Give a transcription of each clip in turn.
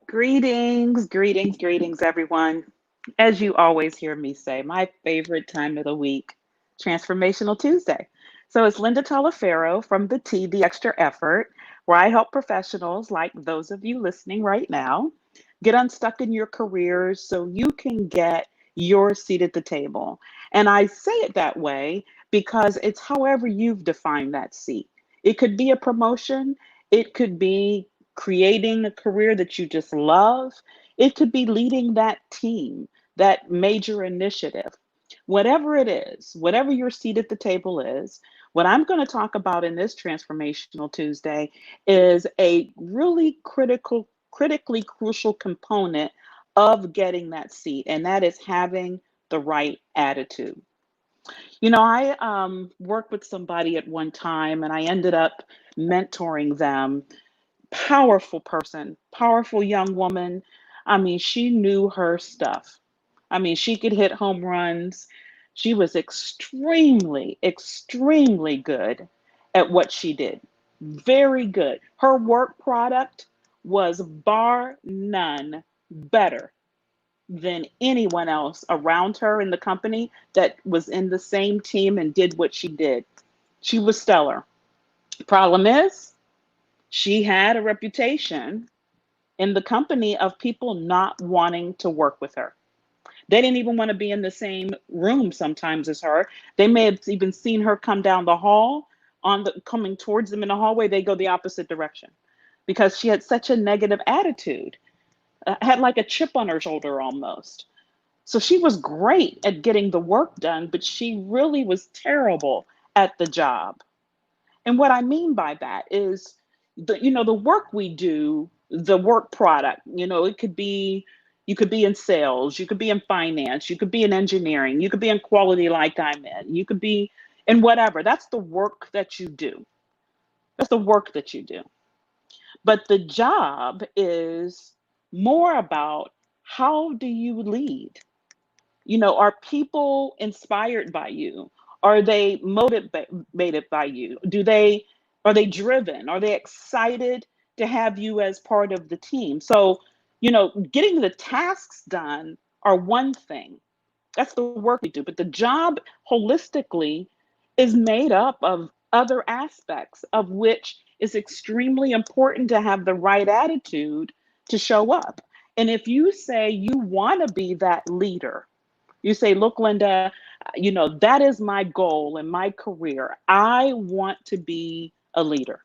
Greetings, greetings, greetings, everyone. As you always hear me say, my favorite time of the week, Transformational Tuesday. So it's Linda Talaferro from the T, The Extra Effort, where I help professionals like those of you listening right now get unstuck in your careers so you can get your seat at the table. And I say it that way because it's however you've defined that seat. It could be a promotion, it could be creating a career that you just love, it could be leading that team, that major initiative. Whatever it is, whatever your seat at the table is, what I'm going to talk about in this Transformational Tuesday is a really critically crucial component of getting that seat, and that is having the right attitude. I worked with somebody at one time and I ended up mentoring them. Powerful person, powerful young woman. I mean, she knew her stuff. I mean, she could hit home runs. She was extremely, extremely good at what she did. Very good. Her work product was bar none better than anyone else around her in the company that was in the same team and did what she did. She was stellar. Problem is, she had a reputation in the company of people not wanting to work with her. They didn't even want to be in the same room sometimes as her. They may have even seen her come down the hall coming towards them in the hallway, they go the opposite direction because she had such a negative attitude, had like a chip on her shoulder almost. So she was great at getting the work done, but she really was terrible at the job. And what I mean by that is the work we do, the work product, it could be you could be in sales, you could be in finance, you could be in engineering, you could be in quality like I'm in, you could be in whatever. That's the work that you do. That's the work that you do. But the job is more about how do you lead? Are people inspired by you? Are they motivated by you? Are they driven? Are they excited to have you as part of the team? So, getting the tasks done are one thing. That's the work we do. But the job holistically is made up of other aspects, of which is extremely important to have the right attitude to show up. And if you say you want to be that leader, you say, look, Linda, that is my goal in my career. I want to be a leader.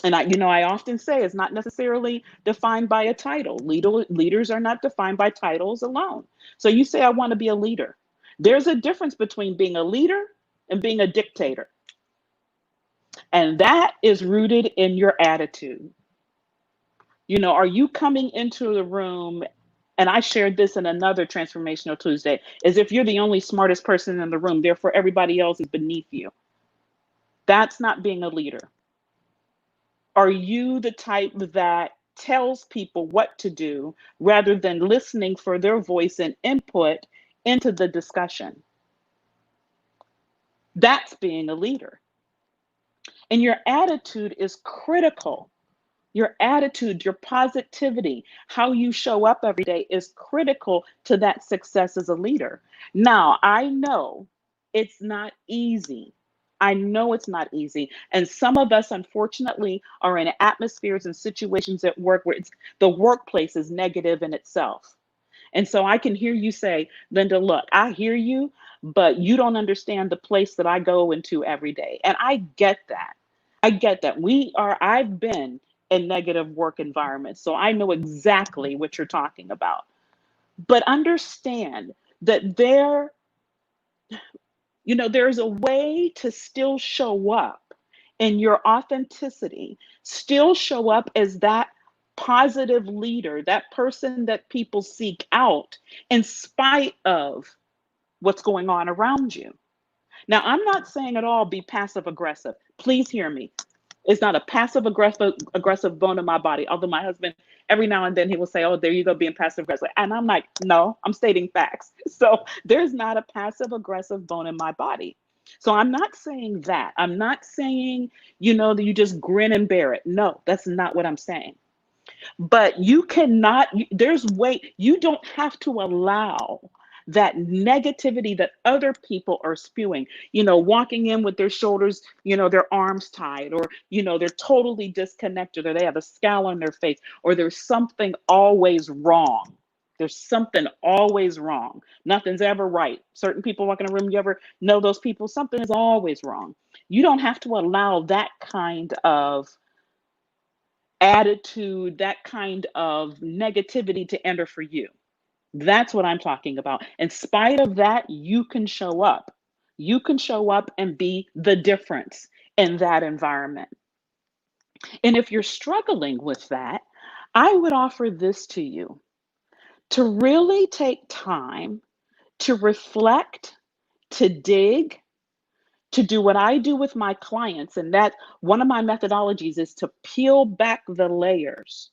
And I often say it's not necessarily defined by a title. Leaders are not defined by titles alone. So you say, I want to be a leader. There's a difference between being a leader and being a dictator. And that is rooted in your attitude. Are you coming into the room? And I shared this in another Transformational Tuesday, as if you're the only smartest person in the room, therefore everybody else is beneath you. That's not being a leader. Are you the type that tells people what to do rather than listening for their voice and input into the discussion? That's being a leader. And your attitude is critical. Your attitude, your positivity, how you show up every day is critical to that success as a leader. Now, I know it's not easy. I know it's not easy. And some of us, unfortunately, are in atmospheres and situations at work where the workplace is negative in itself. And so I can hear you say, Linda, look, I hear you, but you don't understand the place that I go into every day. And I get that. I get that. I've been in negative work environments, so I know exactly what you're talking about. But understand that there's a way to still show up in your authenticity, still show up as that positive leader, that person that people seek out in spite of what's going on around you. Now, I'm not saying at all be passive aggressive. Please hear me. It's not a passive aggressive bone in my body. Although my husband, every now and then, he will say, "Oh, there you go, being passive aggressive," and I'm like, "No, I'm stating facts." So there's not a passive aggressive bone in my body. So I'm not saying that. I'm not saying that you just grin and bear it. No, that's not what I'm saying. But you cannot, there's way, you don't have to allow that negativity that other people are spewing, walking in with their shoulders, their arms tied, or, they're totally disconnected, or they have a scowl on their face, or there's something always wrong. There's something always wrong. Nothing's ever right. Certain people walk in a room, you ever know those people? Something is always wrong. You don't have to allow that kind of attitude, that kind of negativity to enter for you. That's what I'm talking about. In spite of that, you can show up. You can show up and be the difference in that environment. And if you're struggling with that, I would offer this to you to really take time to reflect, to dig, to do what I do with my clients. And that one of my methodologies is to peel back the layers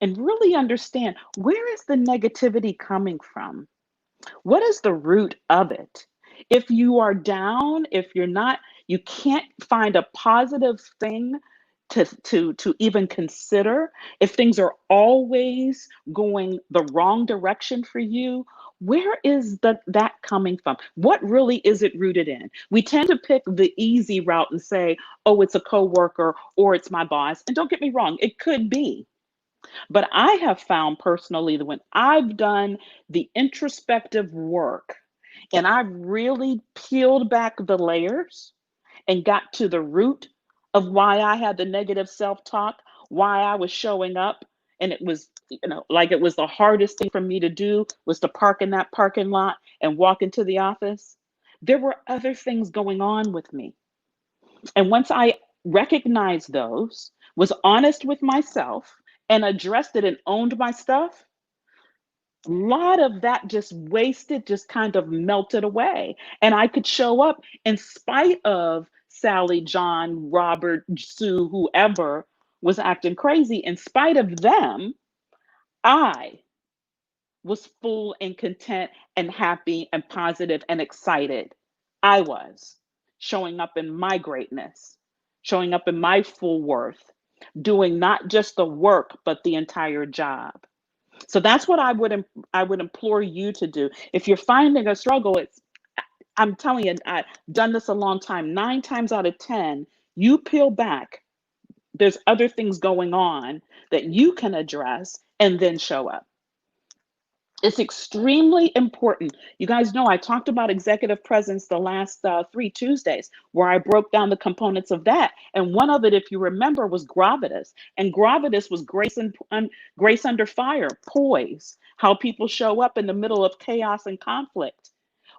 and really understand, where is the negativity coming from? What is the root of it? If you are down, if you're not, you can't find a positive thing to even consider, if things are always going the wrong direction for you, where is that coming from? What really is it rooted in? We tend to pick the easy route and say, oh, it's a coworker or it's my boss. And don't get me wrong, it could be. But I have found personally that when I've done the introspective work and I've really peeled back the layers and got to the root of why I had the negative self talk, why I was showing up, and it was, like it was the hardest thing for me to do was to park in that parking lot and walk into the office. There were other things going on with me. And once I recognized those, was honest with myself, and addressed it and owned my stuff, a lot of that just wasted, just kind of melted away. And I could show up in spite of Sally, John, Robert, Sue, whoever was acting crazy. In spite of them, I was full and content and happy and positive and excited. I was showing up in my greatness, showing up in my full worth, doing not just the work, but the entire job. So that's what I would implore you to do. If you're finding a struggle, I'm telling you, I've done this a long time. 9 times out of 10, you peel back. There's other things going on that you can address and then show up. It's extremely important. You guys know I talked about executive presence the last 3 Tuesdays, where I broke down the components of that. And one of it, if you remember, was gravitas. And gravitas was grace under fire, poise, how people show up in the middle of chaos and conflict.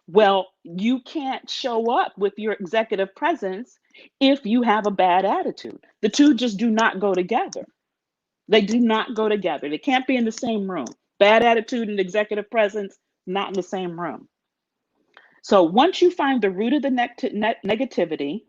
Well, you can't show up with your executive presence if you have a bad attitude. The two just do not go together. They do not go together. They can't be in the same room. Bad attitude and executive presence, not in the same room. So once you find the root of the negativity,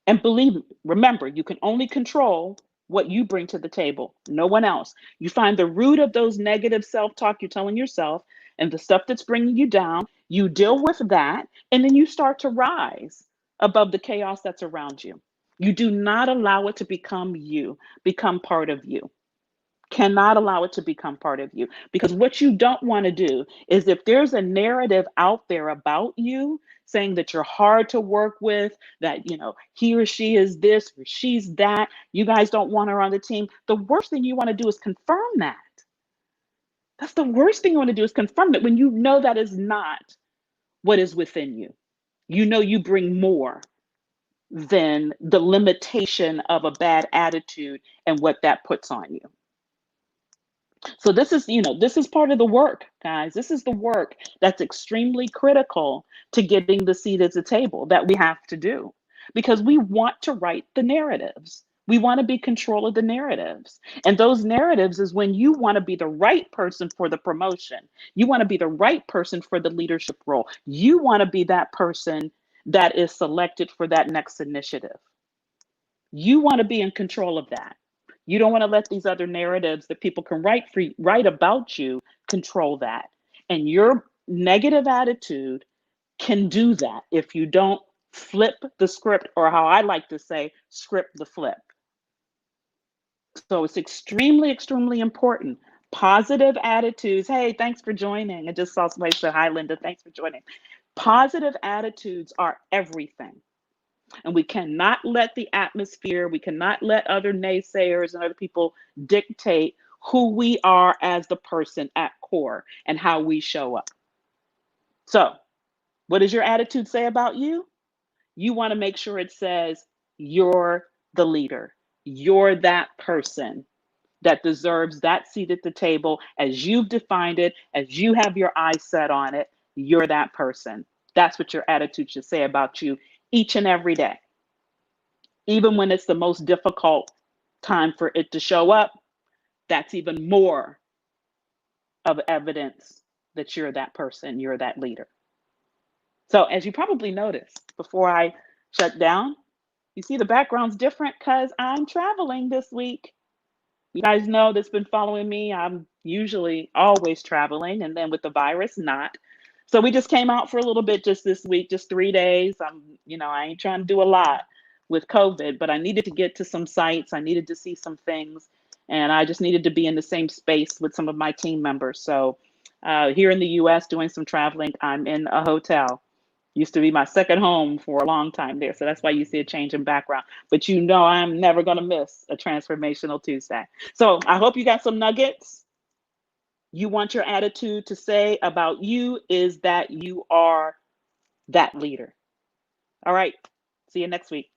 and believe me, remember, you can only control what you bring to the table, no one else. You find the root of those negative self talk you're telling yourself and the stuff that's bringing you down, you deal with that, and then you start to rise above the chaos that's around you. You do not allow it to become you, become part of you. Cannot allow it to become part of you, because what you don't want to do is, if there's a narrative out there about you saying that you're hard to work with, that he or she is this or she's that, you guys don't want her on the team, the worst thing you want to do is confirm that. That's the worst thing you want to do, is confirm that, when you know that is not what is within you. You bring more than the limitation of a bad attitude and what that puts on you. So this is part of the work, guys. This is the work that's extremely critical to getting the seat at the table that we have to do, because we want to write the narratives. We want to be control of the narratives. And those narratives is when you want to be the right person for the promotion. You want to be the right person for the leadership role. You want to be that person that is selected for that next initiative. You want to be in control of that. You don't want to let these other narratives that people can write about you control that. And your negative attitude can do that if you don't flip the script, or how I like to say, script the flip. So it's extremely, extremely important. Positive attitudes. Hey, thanks for joining. I just saw somebody say, hi, Linda. Thanks for joining. Positive attitudes are everything. And we cannot let the atmosphere, we cannot let other naysayers and other people dictate who we are as the person at core and how we show up. So, what does your attitude say about you? You want to make sure it says you're the leader, you're that person that deserves that seat at the table as you've defined it, as you have your eyes set on it. You're that person. That's what your attitude should say about you each and every day. Even when it's the most difficult time for it to show up, that's even more of evidence that you're that person, you're that leader. So, as you probably noticed before I shut down, you see the background's different because I'm traveling this week. You guys know that's been following me. I'm usually always traveling, and then with the virus, not. So we just came out for a little bit just this week, just 3 days. I ain't trying to do a lot with COVID, but I needed to get to some sites. I needed to see some things, and I just needed to be in the same space with some of my team members. So here in the US, doing some traveling, I'm in a hotel. Used to be my second home for a long time there. So that's why you see a change in background. But I'm never going to miss a transformational Tuesday. So I hope you got some nuggets. You want your attitude to say about you is that you are that leader. All right. See you next week.